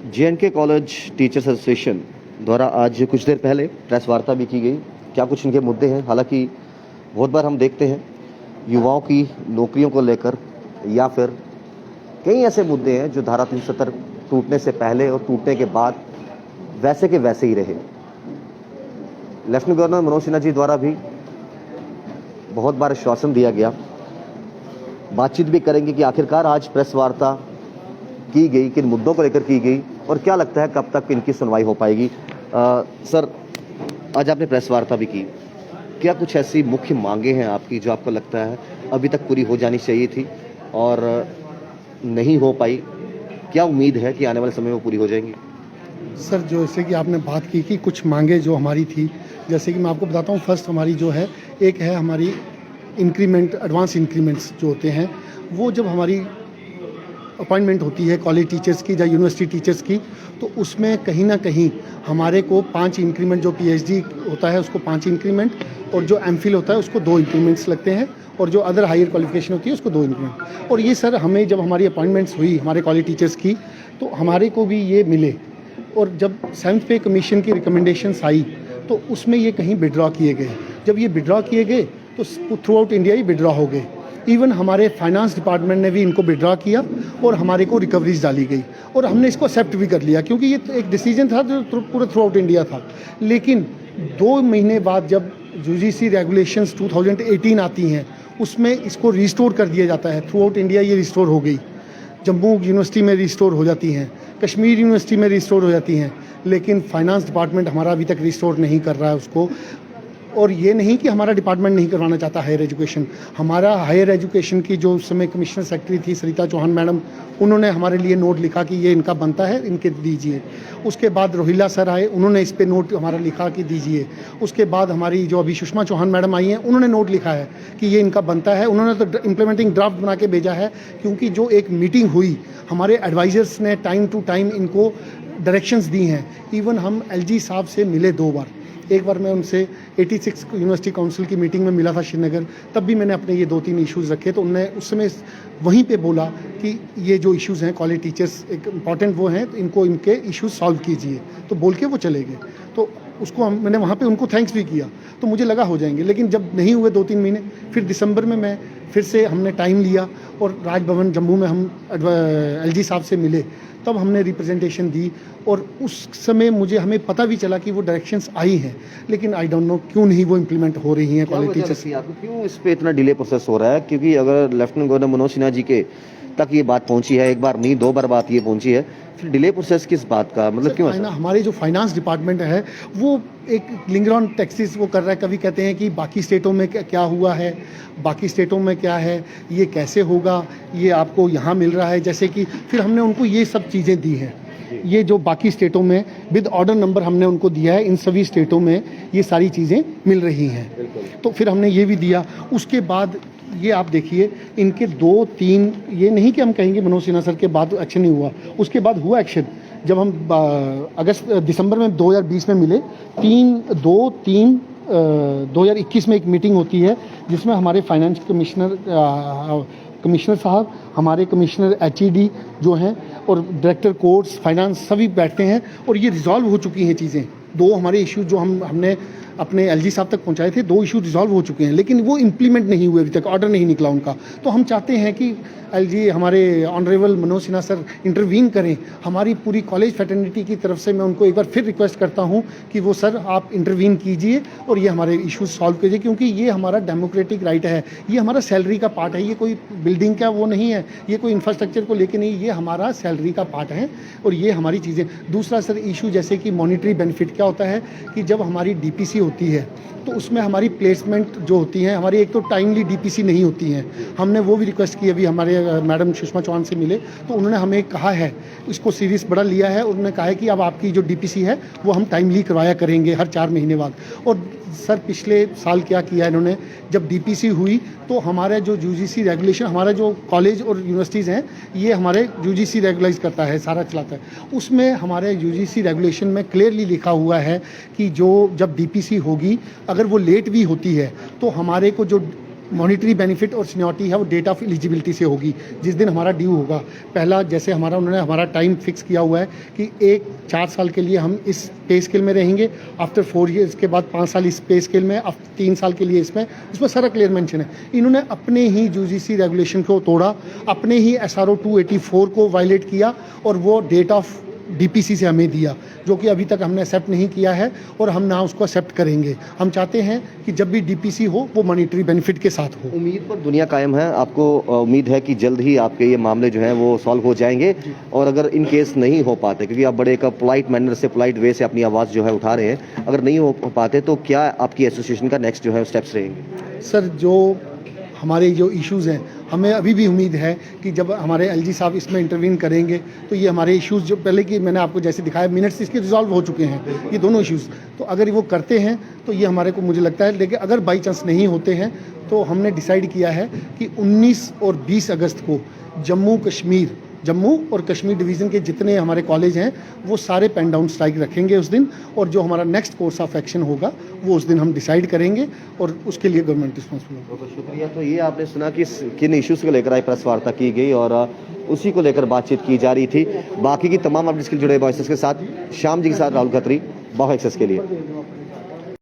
जे.एन.के college teachers association द्वारा आज कुछ देर पहले प्रेस वार्ता भी की गई। क्या कुछ इनके मुद्दे हैं? हालांकि बहुत बार हम देखते हैं युवाओं की नौकरियों को लेकर या फिर कई ऐसे मुद्दे हैं जो धारा 370 टूटने से पहले और टूटने के बाद वैसे के वैसे ही रहे। लेफ्टिनेंट गवर्नर मनोज सिन्हा जी द्वारा भी बहुत बार आश्वासन दिया गया, बातचीत भी करेंगे कि आखिरकार आज प्रेस वार्ता की गई, किन मुद्दों को लेकर की गई और क्या लगता है कब तक इनकी सुनवाई हो पाएगी। सर, आज आपने प्रेस वार्ता भी की, क्या कुछ ऐसी मुख्य मांगे हैं आपकी जो आपको लगता है अभी तक पूरी हो जानी चाहिए थी और नहीं हो पाई? क्या उम्मीद है कि आने वाले समय में पूरी हो जाएंगी? सर, जैसे कि आपने बात की कि कुछ मांगे जो हमारी थी, जैसे कि मैं आपको बताता हूँ, फर्स्ट हमारी जो है, एक है हमारी इंक्रीमेंट, एडवांस इंक्रीमेंट्स जो होते हैं, वो जब हमारी अपॉइंटमेंट होती है कॉलेज टीचर्स की या यूनिवर्सिटी टीचर्स की, तो उसमें कहीं ना कहीं हमारे को 5 इंक्रीमेंट, जो पीएचडी होता है उसको 5 इंक्रीमेंट और जो एमफिल होता है उसको 2 इंक्रीमेंट्स लगते हैं और जो अदर हायर क्वालिफिकेशन होती है उसको 2 इंक्रीमेंट। और ये सर हमें जब हमारी अपॉइंटमेंट्स हुई हमारे कॉलेज टीचर्स की, तो हमारे को भी ये मिले और जब 7th पे कमीशन की रिकमेंडेशंस आई तो उसमें ये कहीं विड्रॉ किए गए। जब ये विड्रॉ किए गए तो थ्रू आउट इंडिया ही विड्रॉ हो गए। इवन हमारे फाइनेंस डिपार्टमेंट ने भी इनको विड्रॉ किया और हमारे को रिकवरीज डाली गई और हमने इसको एक्सेप्ट भी कर लिया, क्योंकि ये एक डिसीजन था जो पूरे थ्रू आउट इंडिया था। लेकिन 2 महीने बाद जब यूजीसी रेगुलेशंस 2018 आती हैं, उसमें इसको रिस्टोर कर दिया जाता है। थ्रू आउट इंडिया ये रिस्टोर हो गई, जम्मू यूनिवर्सिटी में रिस्टोर हो जाती हैं, कश्मीर यूनिवर्सिटी में रिस्टोर हो जाती हैं, लेकिन फाइनेंस डिपार्टमेंट हमारा अभी तक रिस्टोर नहीं कर रहा है उसको। और ये नहीं कि हमारा डिपार्टमेंट नहीं करवाना चाहता हायर एजुकेशन, हमारा हायर एजुकेशन की जो उस समय कमिश्नर सेक्रेटरी थी सरिता चौहान मैडम, उन्होंने हमारे लिए नोट लिखा कि ये इनका बनता है, इनके दीजिए। उसके बाद रोहिला सर आए, उन्होंने इस पे नोट हमारा लिखा कि दीजिए। उसके बाद हमारी जो अभी सुषमा चौहान मैडम आई हैं, उन्होंने नोट लिखा है कि ये इनका बनता है। उन्होंने तो इम्प्लीमेंटिंग ड्राफ्ट बना के भेजा है, क्योंकि जो एक मीटिंग हुई, हमारे एडवाइजर्स ने टाइम टू टाइम इनको डायरेक्शंस दी हैं। इवन हम एलजी साहब से मिले 2 बार। एक बार मैं उनसे 86 यूनिवर्सिटी काउंसिल की मीटिंग में मिला था श्रीनगर, तब भी मैंने अपने ये 2-3 इश्यूज़ रखे, तो उन्होंने उस समय वहीं पे बोला कि ये जो इश्यूज़ हैं कॉलेज टीचर्स एक इम्पॉर्टेंट वो हैं, तो इनको इनके इश्यूज सॉल्व कीजिए। तो बोल के वो चले गए, तो उसको मैंने वहाँ पे उनको थैंक्स भी किया, तो मुझे लगा हो जाएंगे। लेकिन जब नहीं हुए 2-3 महीने, फिर दिसंबर में मैं फिर से हमने टाइम लिया और राजभवन जम्मू में हम एलजी साहब से मिले, तब हमने रिप्रेजेंटेशन दी और उस समय हमें पता भी चला कि वो डायरेक्शंस आई हैं, लेकिन आई डोंट नो क्यों नहीं वो इम्प्लीमेंट हो रही हैं कॉलेज टीचर्स। आपको क्यों इस पे इतना डिले प्रोसेस हो रहा है? क्योंकि अगर लेफ्टिनेंट गवर्नर मनोज सिन्हा जी के तक ये बात पहुंची है, एक बार नहीं 2 बार बात ये पहुंची है, फिर डिले प्रोसेस किस बात का मतलब क्यों है? हमारे जो फाइनेंस डिपार्टमेंट है वो एक लिंगर ऑन टैक्सेस वो कर रहा है। कभी कहते हैं कि बाकी स्टेटों में क्या हुआ है, बाकी स्टेटों में क्या है, ये कैसे होगा, ये आपको यहाँ मिल रहा है, जैसे कि फिर हमने उनको ये सब चीज़ें दी हैं। ये जो बाकी स्टेटों में विद ऑर्डर नंबर हमने उनको दिया है, इन सभी स्टेटों में ये सारी चीज़ें मिल रही हैं, तो फिर हमने ये भी दिया। उसके बाद ये आप देखिए, इनके 2-3, ये नहीं कि हम कहेंगे मनोज सिन्हा सर के बाद एक्शन नहीं हुआ, उसके बाद हुआ एक्शन। जब हम दिसंबर में 2020 में मिले, 2021 में एक मीटिंग होती है जिसमें हमारे फाइनेंस कमिश्नर साहब, हमारे कमिश्नर HED जो हैं और डायरेक्टर कोर्ट्स फाइनेंस सभी बैठते हैं और ये रिजॉल्व हो चुकी हैं चीज़ें। 2 हमारे इश्यूज जो हमने अपने एलजी साहब तक पहुंचाए थे, 2 इशू रिजॉल्व हो चुके हैं, लेकिन वो इम्प्लीमेंट नहीं हुए, अभी तक ऑर्डर नहीं निकला उनका। तो हम चाहते हैं कि एलजी हमारे honourable Manoj Sinha sir intervene करें। हमारी पूरी कॉलेज फैटर्निटी की तरफ से मैं उनको एक बार फिर रिक्वेस्ट करता हूं कि वो सर आप इंटरवीन कीजिए और ये हमारे इश्यूज सॉल्व कीजिए, क्योंकि ये हमारा डेमोक्रेटिक राइट है, ये हमारा सैलरी का पार्ट है, ये कोई बिल्डिंग का वो नहीं है, ये कोई इंफ्रास्ट्रक्चर को लेकर नहीं, ये हमारा सैलरी का पार्ट है और ये हमारी चीज़ें। दूसरा सर इशू जैसे कि मॉनिटरी बेनिफिट क्या होता है कि जब हमारी डीपीसी होती है तो उसमें हमारी प्लेसमेंट जो होती हैं हमारी, एक तो टाइमली डीपीसी नहीं होती हैं। हमने वो भी रिक्वेस्ट की, अभी हमारे मैडम सुषमा चौहान से मिले तो उन्होंने हमें कहा है, इसको सीरियस बड़ा लिया है, उन्होंने कहा है कि अब आपकी जो डीपीसी है वो हम टाइमली करवाया करेंगे हर 4 महीने बाद। और सर पिछले साल क्या किया इन्होंने, जब डीपीसी हुई तो हमारा जो यूजीसी रेगुलेशन, हमारा जो कॉलेज और यूनिवर्सिटीज़ हैं ये हमारे यूजीसी रेगुलाइज करता है, सारा चलाता है, उसमें हमारे यूजीसी रेगुलेशन में क्लियरली लिखा हुआ है कि जो जब डीपीसी होगी अगर वो लेट भी होती है तो हमारे को जो मॉनिटरी बेनिफिट और सीनियरिटी है वो डेट ऑफ एलिजिबिलिटी से होगी। जिस दिन हमारा ड्यू होगा, पहला जैसे उन्होंने हमारा टाइम फिक्स किया हुआ है कि 4 साल के लिए हम इस पे स्केल में रहेंगे, आफ्टर 4 ईयर्स के बाद 5 साल इस पे स्केल में, 3 साल के लिए इसमें सारा क्लियर मेंशन है। इन्होंने अपने ही यूजीसी रेगुलेशन को तोड़ा, अपने ही SRO 284 को वायलेट किया और वो डेट ऑफ DPC से हमें दिया, जो कि अभी तक हमने एक्सेप्ट नहीं किया है और हम ना उसको एक्सेप्ट करेंगे। हम चाहते हैं कि जब भी DPC हो वो मॉनिटरी बेनिफिट के साथ हो। उम्मीद पर दुनिया कायम है। आपको उम्मीद है कि जल्द ही आपके ये मामले जो हैं वो सॉल्व हो जाएंगे, और अगर इन केस नहीं हो पाते, क्योंकि आप बड़े एक पोलाइट मैनर से, पोलाइट वे से अपनी आवाज़ जो है उठा रहे हैं, अगर नहीं हो पाते तो क्या आपकी एसोसिएशन का नेक्स्ट जो है स्टेप्स रहेंगे? सर, जो हमारे जो इश्यूज़ हैं, हमें अभी भी उम्मीद है कि जब हमारे LG साहब इसमें इंटरवीन करेंगे तो ये हमारे इश्यूज़, जो पहले की मैंने आपको जैसे दिखाया मिनट्स, इसके रिजॉल्व हो चुके हैं ये दोनों इश्यूज़। तो अगर वो करते हैं तो ये हमारे को, मुझे लगता है, लेकिन अगर बाई चांस नहीं होते हैं तो हमने डिसाइड किया है कि 19 और 20 अगस्त को जम्मू और कश्मीर डिवीज़न के जितने हमारे कॉलेज हैं वो सारे पेन डाउन स्ट्राइक रखेंगे उस दिन, और जो हमारा नेक्स्ट कोर्स ऑफ एक्शन होगा वो उस दिन हम डिसाइड करेंगे और उसके लिए गवर्नमेंट रिस्पॉन्सिबल होगा। बहुत शुक्रिया। तो ये आपने सुना कि किन इश्यूज़ को लेकर आज प्रेस वार्ता की गई और उसी को लेकर बातचीत की जा रही थी। बाकी की तमाम अपडेट्स के जुड़े वॉइसेस के साथ श्याम जी के साथ राहुल खत्री, बाहो एक्सेस के लिए।